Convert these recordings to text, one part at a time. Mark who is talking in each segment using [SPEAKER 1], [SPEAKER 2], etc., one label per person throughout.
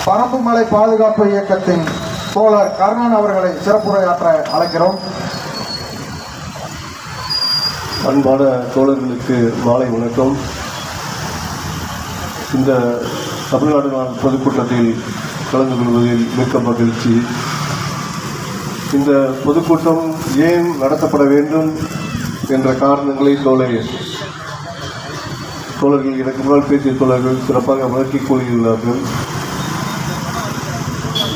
[SPEAKER 1] பரம்புமலை பாதுகாப்பு இயக்கத்தின் தோழர் கர்ணன் அவர்களை சிறப்புரையாற்ற அழைக்கிறோம்.
[SPEAKER 2] அன்பான தோழர்களுக்கு மாலை வணக்கம். இந்த தமிழ்நாடு நாள் பொதுக்கூட்டத்தில் கலந்து கொள்வதில் மிக்க மகிழ்ச்சி. இந்த பொதுக்கூட்டம் ஏன் நடத்தப்பட வேண்டும் என்ற காரணங்களை தோழர்கள் எனக்கு முன்னால் பேசிய தோழர்கள் சிறப்பாக விளக்கி கூறியுள்ளார்கள்.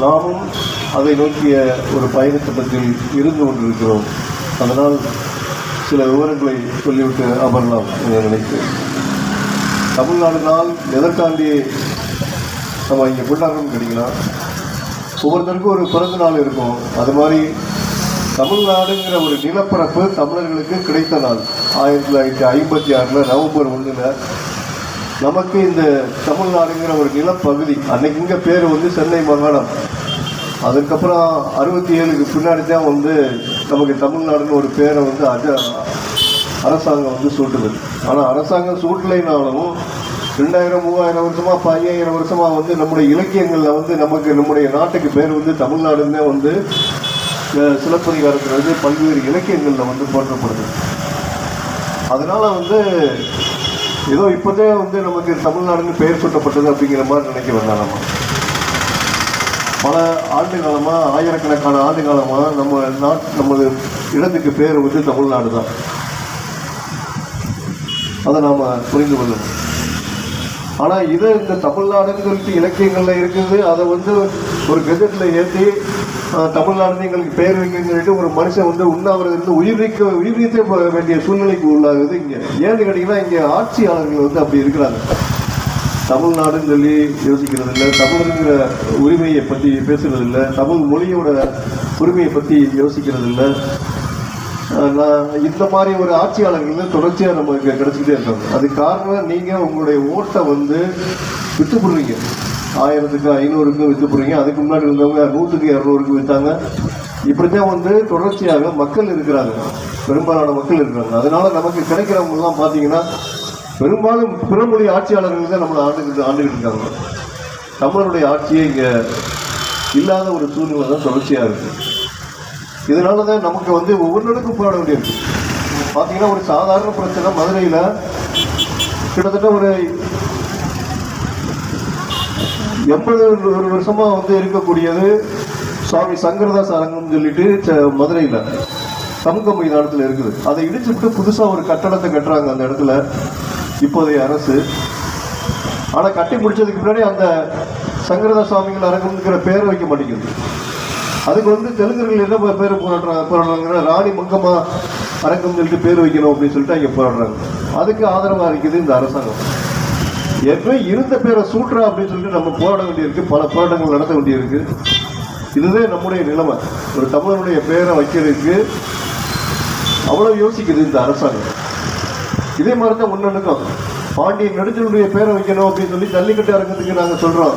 [SPEAKER 2] நாமும் அதை நோக்கிய ஒரு பயணத்திட்டத்தில் இருந்து கொண்டிருக்கிறோம். அதனால் சில விவரங்களை சொல்லிவிட்டு அமரலாம் என நினைக்கிறேன். தமிழ்நாடு நாள் எதற்காண்டி நம்ம இங்கே கொண்டாடணும்னு கேட்டிங்கன்னா, ஒவ்வொருத்தருக்கும் ஒரு பிறந்த நாள் இருக்கும். அது மாதிரி தமிழ்நாடுங்கிற ஒரு நிலப்பரப்பு தமிழர்களுக்கு கிடைத்த நாள் 1956 நவம்பர் 1 நமக்கு இந்த தமிழ்நாடுங்கிற ஒரு நிலப்பகுதி, அன்னைக்கு இங்கே பேர் சென்னை மாகாணம். அதுக்கப்புறம் 67க்கு பின்னாடி தான் நமக்கு தமிழ்நாடுன்னு ஒரு பேரை அரசாங்கம் சூட்டுது. ஆனால் அரசாங்கம் சூட்டலைனாலும் 2000-3000 வருஷமா 5000 வருஷமா நம்முடைய இலக்கியங்களில் நமக்கு நம்முடைய நாட்டுக்கு பேர் தமிழ்நாடுன்னு சிலப்பதிகாரத்தில் பல்வேறு இலக்கியங்களில் போற்றப்படுது. அதனால ஏதோ இப்போதே நமக்கு தமிழ்நாடுன்னு பெயர் சூட்டப்பட்டது அப்படிங்கிற மாதிரி நினைக்க வேண்டாம். நம்ம பல ஆண்டு காலமாக, ஆயிரக்கணக்கான ஆண்டு காலமாக நமது இடத்துக்கு பேர் தமிழ்நாடு தான். அதை நாம் புரிந்து கொள்ளணும். ஆனால் இதை இந்த தமிழ்நாடுன்னு சொல்லிட்டு இலக்கியங்களில் இருக்குது. அதை ஒரு கெஜெட்டில் ஏற்றி தமிழ்நாடுன்னு எங்களுக்கு பேர் வைக்கன்னு சொல்லிட்டு ஒரு மனுஷன் உண்ணாவிரதம் உயிர் நீத்த வேண்டிய சூழ்நிலைக்கு உள்ளாகுது. இங்கே ஏன்னு கேட்டிங்கன்னா, இங்கே ஆட்சியாளர்கள் அப்படி இருக்கிறாங்க. தமிழ்நாடுன்னு சொல்லி யோசிக்கிறது இல்லை, தமிழுங்கிற உரிமையை பற்றி பேசுகிறது இல்லை, தமிழ் மொழியோட உரிமையை பற்றி யோசிக்கிறது இல்லை. இந்த மாதிரி ஒரு ஆட்சியாளர்கள் தொடர்ச்சியாக நமக்கு கிடைச்சிக்கிட்டே இருக்காங்க. அது காரணம், நீங்கள் உங்களுடைய ஓட்டை விட்டு போடுறீங்க. 1500க்கு விற்று போடுறீங்க. அதுக்கு முன்னாடி இருந்தவங்க 100க்கு 200க்கு விற்றாங்க. இப்படித்தான் தொடர்ச்சியாக மக்கள் இருக்கிறாங்க, பெரும்பாலான மக்கள் இருக்கிறாங்க. அதனால நமக்கு கிடைக்கிறவங்கலாம் பார்த்தீங்கன்னா பெரும்பாலும் பிறமொழி ஆட்சியாளர்கள் தான் நம்மளை ஆண்டுகிட்டு இருக்காங்க. தமிழருடைய ஆட்சியே இங்கே இல்லாத ஒரு சூழ்நிலை தான் தொடர்ச்சியாக இருக்குது. இதனால தான் நமக்கு ஒவ்வொன்றுக்கும் போராட வேண்டியிருக்கு. பார்த்தீங்கன்னா, ஒரு சாதாரண பிரச்சனை மதுரையில் கிட்டத்தட்ட ஒரு 80 வருஷமாக இருக்கக்கூடியது சுவாமி சங்கரதாஸ் அரங்கம்னு சொல்லிட்டு மதுரையில் சமூக மைதானத்தில் இருக்குது. அதை இடிச்சுட்டு புதுசாக ஒரு கட்டடத்தை கட்டுறாங்க அந்த இடத்துல இப்போதைய அரசு. ஆனால் கட்டி முடிச்சதுக்கு முன்னாடி அந்த சங்கரதாஸ் சுவாமிகள் அரங்கம்ங்கிற பேர் வைக்க மாட்டேங்குது. அதுக்கு தெலுங்கர்கள் என்ன பேர் போராடுறாங்க, ராணி மங்கம்மா அரங்கம் சொல்லிட்டு பேர் வைக்கணும் அப்படின்னு சொல்லிட்டு அங்கே போராடுறாங்க. அதுக்கு ஆதரவாக இருக்குது இந்த அரசாங்கம். ஏற்கனவே இருந்த பேரை சூட்டுறா அப்படின்னு சொல்லிட்டு நம்ம போராட வேண்டியிருக்கு, பல போராட்டங்கள் நடத்த வேண்டியிருக்கு. இதுதான் நம்முடைய நிலைமை. ஒரு தமிழனுடைய பேரை வைக்கிறதுக்கு அவ்வளோ யோசிக்குது இந்த அரசாங்கம். இதே மாதிரி தான் ஒன்னொன்றுக்கும் பாண்டியன் நெடுஞ்செழியனுடைய பேரை வைக்கணும் அப்படின்னு சொல்லி ஜல்லிக்கட்டு அரங்கத்துக்கு நாங்கள் சொல்கிறோம்.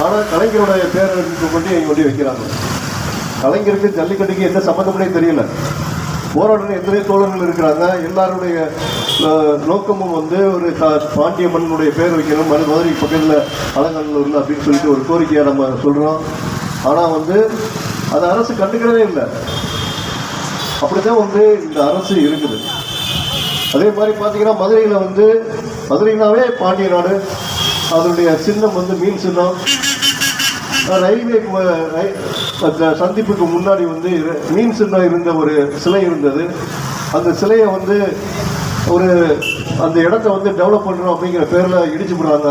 [SPEAKER 2] ஆனால் கலைஞருடைய பேரை கொண்டு கொண்டு வைக்கிறாங்க. கலைஞருக்கு ஜல்லிக்கட்டுக்கு எந்த சம்மந்தமுனே தெரியல. போராடுற எத்தனையோ தோழர்கள் இருக்கிறாங்க. எல்லாருடைய நோக்கமும் ஒரு பாண்டிய மன்னனுடைய பேர் வைக்கணும், மதுரை பக்கத்தில் அலங்காநல்லூரில் அப்படின்னு சொல்லிட்டு ஒரு கோரிக்கையை நம்ம சொல்கிறோம். ஆனால் அதை அரசு கண்டுக்கிறதே இல்லை. அப்படிதான் இந்த அரசு இருக்குது. அதே மாதிரி பார்த்தீங்கன்னா, மதுரையில் மதுரைனாவே பாண்டிய நாடு. அதனுடைய சின்னம் மீன் சின்னம். ரயில்வே சந்திப்புக்கு முன்னாடி மீன் சின்னம் இருந்த ஒரு சிலை இருந்தது. அந்த சிலையை ஒரு அந்த இடத்த டெவலப் பண்ணுறோம் அப்படிங்கிற பேரில் இடிச்சு போடுறாங்க.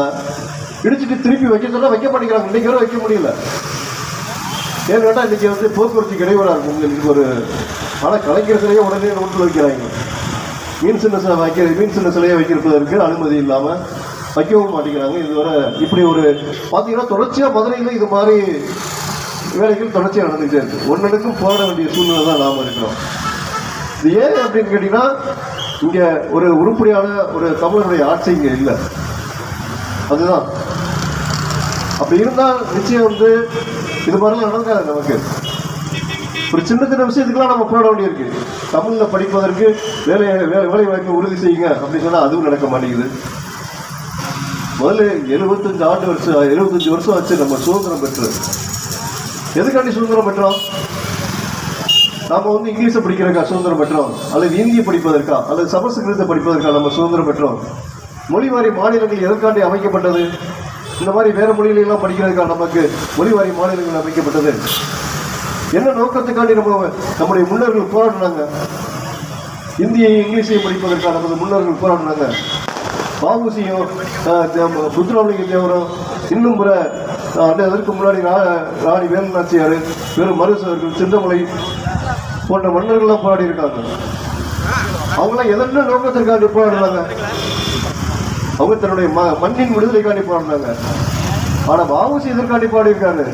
[SPEAKER 2] இடிச்சுட்டு திருப்பி வைக்க சொன்னால் வைக்க மாட்டேங்கிறாங்க. இன்றைக்கி வரை வைக்க முடியல. ஏன்னு கேட்டால் இன்றைக்கி போக்குவரத்து இடையூறாக இருக்கும் ஒரு. ஆனால் கலைஞர் சிலையை உடனே நோட்டில் வைக்கிறாங்க. மீன் சின்ன சிலையை வைக்கிறதுக்கு அனுமதி இல்லாமல் வைக்கவும் மாட்டேங்கிறாங்க. இதுவரை இப்படி ஒரு பார்த்தீங்கன்னா தொடர்ச்சியாக மதுரையில் இது மாதிரி வேலைகள் தொடர்ச்சியாக நடந்துகிட்டே இருக்குது. ஒன்றுக்கும் போராட வேண்டிய சூழ்நிலை தான் நாம் இருக்கிறோம். இது ஏன் அப்படின்னு கேட்டிங்கன்னா, இங்கே ஒரு உருப்படியான ஒரு தமிழருடைய ஆட்சி இங்கே இல்லை. அதுதான். அப்படி இருந்தால் நிச்சயம் இது மாதிரிலாம் நடக்காது. நமக்கு ஒரு சின்ன சின்ன விஷயத்துக்கெல்லாம் நம்ம போராட வேண்டியிருக்கு. தமிழில் படிப்பதற்கு வேலை வாய்ப்பு உறுதி செய்யுங்க அப்படின்னு சொன்னால் அதுவும் நடக்க மாட்டேங்குது. முதல்ல 75 வருஷம் ஆச்சு நம்ம சுதந்திரம் பெற்று. எதுக்காண்டி சுதந்திரம் பெற்றோம்? நாம வந்து இங்கிலீஷை படிக்கிறதுக்கா சுதந்திரம் பெற்றோம், அல்லது இந்திய படிப்பதற்கா, அல்லது சமஸ்கிருதத்தை படிப்பதற்கா நம்ம சுதந்திரம் பெற்றோம்? மொழிவாரி மாநிலங்கள் எதற்காண்டி அமைக்கப்பட்டது? இந்த மாதிரி வேற மொழிகளெல்லாம் படிக்கிறதுக்கா நமக்கு மொழிவாரி மாநிலங்கள் அமைக்கப்பட்டது? என்ன நோக்கத்துக்காண்டி நம்முடைய முன்னோர்கள் போராடினாங்க? இந்தியையும் இங்கிலீஷையும் படிப்பதற்காக நமது முன்னோர்கள் போராடினாங்க. வாவுசியும் புத்ராமலிங்க தேவரும் இன்னும் பிற அதற்கு முன்னாடி ராணி வேலுநாச்சியார், வெறும் மருசவர்கள், சிந்தமலை போன்ற மன்னர்கள்லாம் போராடி இருக்காங்க. அவங்களாம் எதென்ன நோக்கத்திற்காண்டி போராடுறாங்க? அவங்க தன்னுடைய மண்ணின் விடுதலைக்காண்டி போராடினாங்க. ஆனா வாவுசி எதற்காண்டி போராடி இருக்காரு?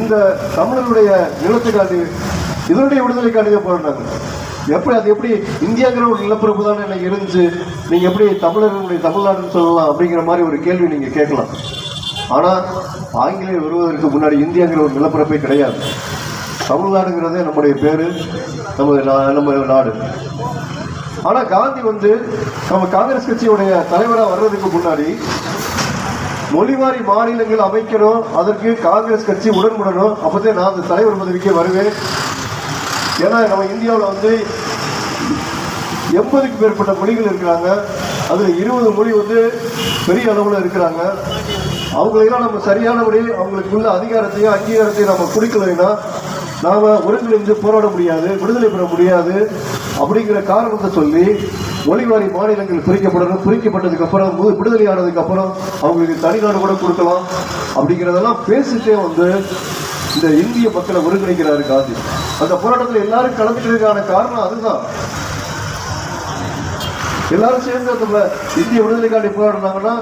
[SPEAKER 2] இந்த தமிழர்களுடைய நிலத்துக்காண்டி, இதனுடைய விடுதலைக்காண்டி போராடினாங்க. அது எப்படி இந்தியாங்கிற ஒரு நிலப்பரப்பு தானே எனக்கு இருந்துச்சு, நீங்க எப்படி தமிழர்களுடைய தமிழ்நாடுன்னு சொல்லலாம் அப்படிங்கிற மாதிரி ஒரு கேள்வி நீங்க கேட்கலாம். ஆனா ஆங்கிலேயர் வருவதற்கு முன்னாடி இந்தியாங்கிற ஒரு நிலப்பரப்பே கிடையாது. தமிழ்நாடுங்கிறதே நம்முடைய பேரு, நம்ம நாடு. ஆனா காந்தி வந்து நம்ம காங்கிரஸ் கட்சியுடைய தலைவராக வர்றதுக்கு முன்னாடி மொழிவாரி மாநிலங்கள் அமைக்கணும், அதற்கு காங்கிரஸ் கட்சி உடன்படணும், அப்பதான் நான் அந்த தலைவர் பதவிக்கே வருவேன். ஏன்னா நம்ம இந்தியாவில் வந்து 80க்கும் மேற்பட்ட மொழிகள் இருக்கிறாங்க. அதுல 20 மொழி வந்து பெரிய அளவில் இருக்கிறாங்க. அவங்களெல்லாம் நம்ம சரியான முறையில் அவங்களுக்குள்ள அதிகாரத்தையும் அங்கீகாரத்தையும் நம்ம கொடுக்கலைன்னா நாம ஒருங்கிணைந்து போராட முடியாது, விடுதலை பெற முடியாது. அப்படிங்கிற காரணத்தை சொல்லி மொழிவாரி மாநிலங்கள் பிரிக்கப்படணும். பிரிக்கப்பட்டதுக்கு அப்புறம் விடுதலை ஆனதுக்கு அப்புறம் அவங்களுக்கு தனிநாடு கூட கொடுக்கலாம் அப்படிங்கிறதெல்லாம் பேசிட்டே வந்து இந்த இந்திய மக்களை ஒருங்கிணைக்கிறாரு காந்தி. அந்த போராட்டத்தில் எல்லாரும் கலந்துக்கிறதுக்கான காரணம் அதுதான். எல்லாரும் சேர்ந்து அந்த இந்திய விடுதலைக்காண்டி போராடினாங்கன்னா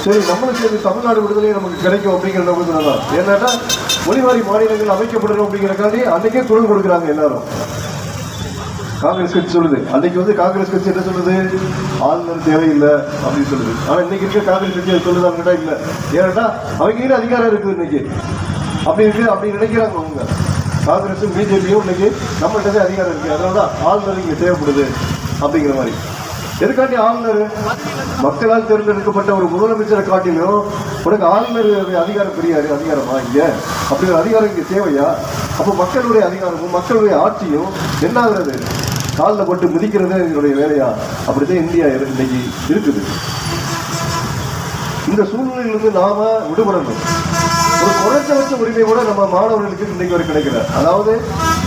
[SPEAKER 2] சரி, நம்மளும் சேர்ந்து தமிழ்நாடு விடுதலை நமக்கு கிடைக்கும் அப்படிங்கிற நோக்கத்துல தான். ஏன்னாட்டா மொழிவாரி மாநிலங்கள் அமைக்கப்படணும் அப்படிங்கிறக்காண்டி அன்னைக்கே குரல் கொடுக்குறாங்க எல்லாரும். காங்கிரஸ் கட்சி சொல்லுது, அன்னைக்கு வந்து காங்கிரஸ் கட்சி என்ன சொல்லுது, ஆளுநர் தேவையில்லை அப்படின்னு சொல்லுது. ஆனா இன்னைக்கு இருக்க காங்கிரஸ் கட்சி அது சொல்லுதாங்கடா இல்ல. ஏன்னாட்டா அவங்க அதிகாரம் இருக்குது இன்னைக்கு, அப்படி இருக்கு அப்படி நினைக்கிறாங்க அவங்க. காங்கிரஸும் பிஜேபியும் இன்னைக்கு நம்மகிட்டதே அதிகாரம் இருக்கு, அதனாலதான் ஆளுநர் இங்க தேவைப்படுது அப்படிங்கிற மாதிரி. எதுக்காண்டி ஆளுநர்? மக்களால் தேர்ந்தெடுக்கப்பட்ட ஒரு முதலமைச்சரை காட்டிலும் உனக்கு ஆளுநர் அதிகாரம் பெரிய அதிகாரமா இங்க? அப்படி ஒரு அதிகாரம் இங்க தேவையா? அப்போ மக்களுடைய அதிகாரமும் மக்களுடைய ஆட்சியும் என்ன ஆகுறது? காலில் போட்டு மிதிக்கிறதே என்னுடைய வேலையா? அப்படித்தான் இந்தியா இன்னைக்கு இருக்குது. இந்த சூழ்நிலையிலிருந்து நாம விடுபடணும். ஒரு குறைஞ்சபட்ச உரிமை கூட நம்ம மாணவர்களுக்கு இன்னைக்கு வரை கிடைக்கல. அதாவது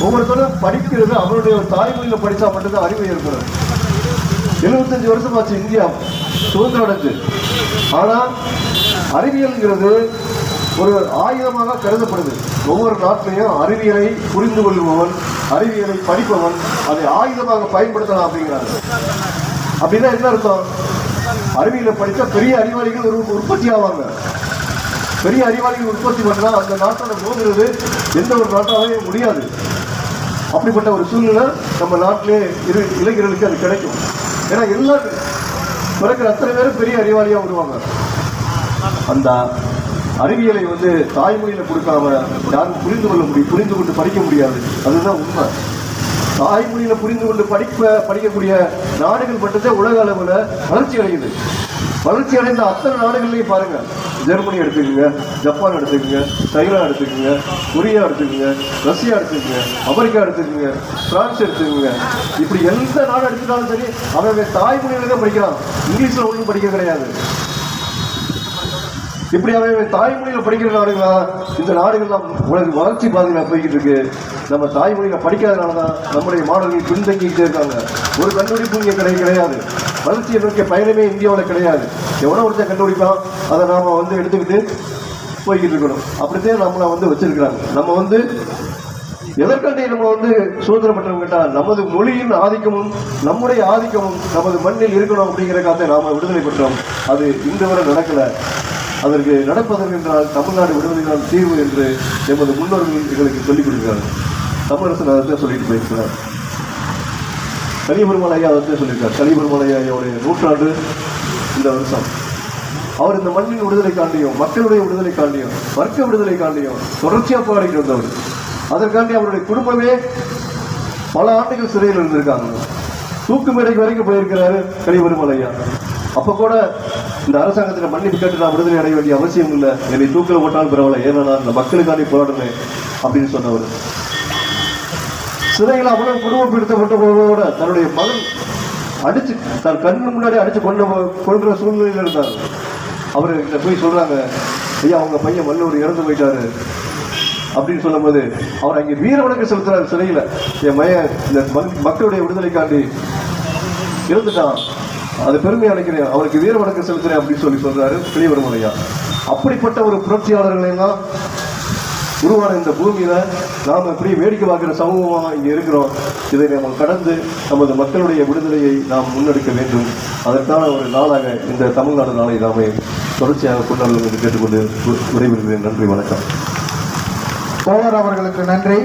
[SPEAKER 2] ஒவ்வொருத்தரும் படிக்கிறது அவருடைய தாய்மொழியில படிச்சா மட்டும்தான் அறிவு ஏற்படும். 75 வருஷம் ஆச்சு இந்தியா சுதந்திரம் அடைஞ்சு. ஆனா அறிவியல்ங்கிறது ஒரு ஆயுதமாக கருதப்படுது. ஒவ்வொரு நாட்டிலையும் அறிவியலை புரிந்து கொள்பவன், அறிவியலை படிப்பவன் அதை ஆயுதமாக பயன்படுத்தலாம் அப்படிங்கிறாங்க. அப்படின்னா என்ன அர்த்தம்? அறிவியலை படித்தா பெரிய அறிவாளிகள் உற்பத்தி ஆவாங்க. பெரிய அறிவாளிகள் உற்பத்தி பண்ணா அந்த நாட்டோட மோதுறது எந்த ஒரு நாட்டாலே முடியாது. அப்படிப்பட்ட ஒரு சூழ்நிலை நம்ம நாட்டிலே இளைஞர்களுக்கு அது கிடைக்கும். ஏன்னா எல்லாரும் பிறகு அத்தனை பேரும் பெரிய அறிவாளியா வருவாங்க. அந்த அறிவியலை வந்து தாய்மொழியில கொடுக்காம யாரும் புரிந்து கொள்ள முடியும், புரிந்து கொண்டு படிக்க முடியாது. அதுதான் உண்மை. தாய்மொழியில புரிந்து கொண்டு படிக்கக்கூடிய நாடுகள் மட்டும்தான் உலக அளவில் வளர்ச்சி அடையுது. வளர்ச்சி அடைந்த அத்தனை நாடுகள்லையும் பாருங்க, ஜெர்மனி எடுத்துக்கோங்க, ஜப்பான் எடுத்துக்கோங்க, சைனா எடுத்துக்கோங்க, கொரியா எடுத்துக்கோங்க, ரஷ்யா எடுத்துக்கோங்க, அமெரிக்கா எடுத்துக்கோங்க, பிரான்ஸ் எடுத்துக்கோங்க. இப்படி எந்த நாடு எடுத்துட்டாலும் சரி அவன் தாய்மொழியில தான் படிக்கிறான், இங்கிலீஷ்ல ஒன்றும் படிக்க கிடையாது. இப்படி அவன் தாய்மொழியில படிக்கிற நாடுகளா இந்த நாடுகள்லாம் உலக வளர்ச்சி பாதையில போய்கிட்டு இருக்கு. நம்ம தாய்மொழியில படிக்காதனாலதான் நம்முடைய மாணவர்கள் பின்தங்கிக்கிட்டே இருக்காங்க. ஒரு கண்டுபிடிப்பு இங்கே கிடையாது. வளர்ச்சியை நோக்கிய பயணமே இந்தியாவில் கிடையாது. எவனோ ஒருத்தர் கண்டுபிடிப்பான், அதை நாம வந்து எடுத்துக்கிட்டு போய்கிட்டு இருக்கணும். அப்படித்தான் நம்மளை வந்து வச்சிருக்கிறாங்க. நம்ம வந்து எதற்காண்டி நம்ம வந்து சுதந்திரம் பெற்றவங்க கேட்டா நமது மொழியின் ஆதிக்கமும் நம்முடைய ஆதிக்கமும் நமது மண்ணில் இருக்கணும் அப்படிங்கிறக்காக நாம விடுதலை பெற்றோம். அது இன்று வரை நடக்கல. அதற்கு நடப்பதற்கென்றால் தமிழ்நாடு விடுதலைதான் தீர்வு என்று எமது முன்னோர்கள் எங்களுக்கு சொல்லிக் கொடுக்கிறார்கள். தமிழரசன் அதை சொல்லிட்டு போயிருக்கிறார். கலிபெருமாள் ஐயா அதை சொல்லியிருக்கார். கலிபெருமாள் ஐயாவுடைய 100 இந்த வருஷம். அவர் இந்த மண்ணின் விடுதலை காண்டியும், மக்களுடைய விடுதலை காண்டியும், வர்க்க விடுதலை காண்டியும் தொடர்ச்சியாக போராடிட்டு வந்தவர். அதற்காண்டி அவருடைய குடும்பமே பல ஆண்டுகள் சிறையில் இருந்திருக்காங்க. தூக்கு மேடைக்கு வரைக்கும் போயிருக்கிறாரு கலிபெருமாள் ஐயா. அப்ப கூட இந்த அரசாங்கத்தில் மன்னிப்பு கேட்டு நான் விடுதலை அடைய வேண்டிய அவசியம் இல்லை, என்னை தூக்கில் போட்டாலும் பரவாயில்ல, ஏன்னா நான் இந்த மக்களுக்காண்டி போராடுனேன் அப்படின்னு சொன்னவர். சிறையில் அவ்வளவு குடும்பப்படுத்தப்பட்டவரோட தன்னுடைய மகன் அடிச்சு தன் கண்ணு முன்னாடி அடிச்சு கொள்ற சூழ்நிலையில் இருந்தார். அவரு போய் சொல்றாங்க, ஐயா அவங்க பையன் வல்லூர் இறந்து போயிட்டாரு அப்படின்னு சொல்லும் போது அவர் அங்கே வீர வணக்கம் செலுத்துறாரு சிறையில். என் மையன் இந்த மக்களுடைய விடுதலைக்காண்டி இருந்துட்டான், அது பெருமை அளிக்கிறேன், அவருக்கு வீர வணக்கம் செலுத்துறேன் அப்படின்னு சொல்றாரு கிளிவருமலையா. அப்படிப்பட்ட ஒரு புரட்சியாளர்களை எல்லாம் உருவான இந்த பூமியில நாம் எப்படி வேடிக்கை பார்க்கிற சமூகமாக இங்கே இருக்கிறோம். இதை நம்ம கடந்து நமது மக்களுடைய விடுதலையை நாம் முன்னெடுக்க வேண்டும். அதற்கான ஒரு நாளாக இந்த தமிழ்நாடு நாளை நாம தொடர்ச்சியாக கொண்டாடுவோம் என்று கேட்டுக்கொண்டு விடைபெறுகிறேன். நன்றி, வணக்கம்.
[SPEAKER 1] தோழர் அவர்களுக்கு நன்றி.